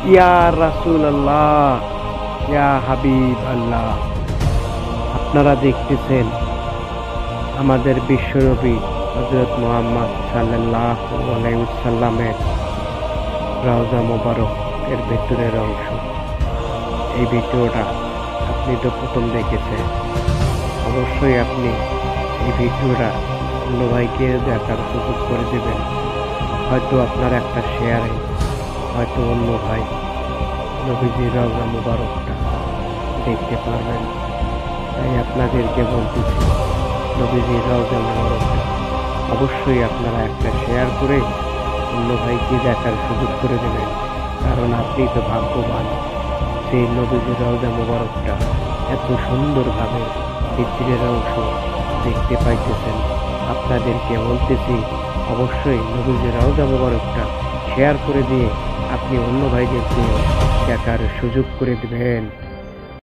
ইয়া রাসূলুল্লাহ, ইয়া হাবিব আল্লাহ। আপনারা দেখতেছেন আমাদের বিশ্বনবী হযরত মুহাম্মদ সাল্লাল্লাহু আলাইহি ওয়াসাল্লামের রওজা মোবারক এর ভেতরের অংশ। এই ভিডিওটা আপনি তো প্রথম দেখেছেন, অবশ্যই আপনি এই ভিডিওটা অন্য ভাইকে দেখার সুযোগ করে দেবেন। হয়তো আপনার একটা শেয়ারে হয়তো অন্য ভাই নবীজির রওজা মোবারকটা দেখতে পারবেন। তাই আপনাদেরকে বলতেছি, নবীজির রওজা মোবারকটা অবশ্যই আপনারা একটা শেয়ার করে অন্য ভাইকে দেখার সুযোগ করে দেবেন, কারণ আপনি তো ভাগ্যবান সেই নবীজির রওজা মোবারকটা এত সুন্দরভাবে ভিতরের অংশ দেখতে পাইতেছেন। আপনাদেরকে বলতেছি, অবশ্যই নবীজির রওজা মোবারকটা শেয়ার করে দিয়ে আপনি অন্য ভাইদেরকে দেখার সুযোগ করে দেবেন।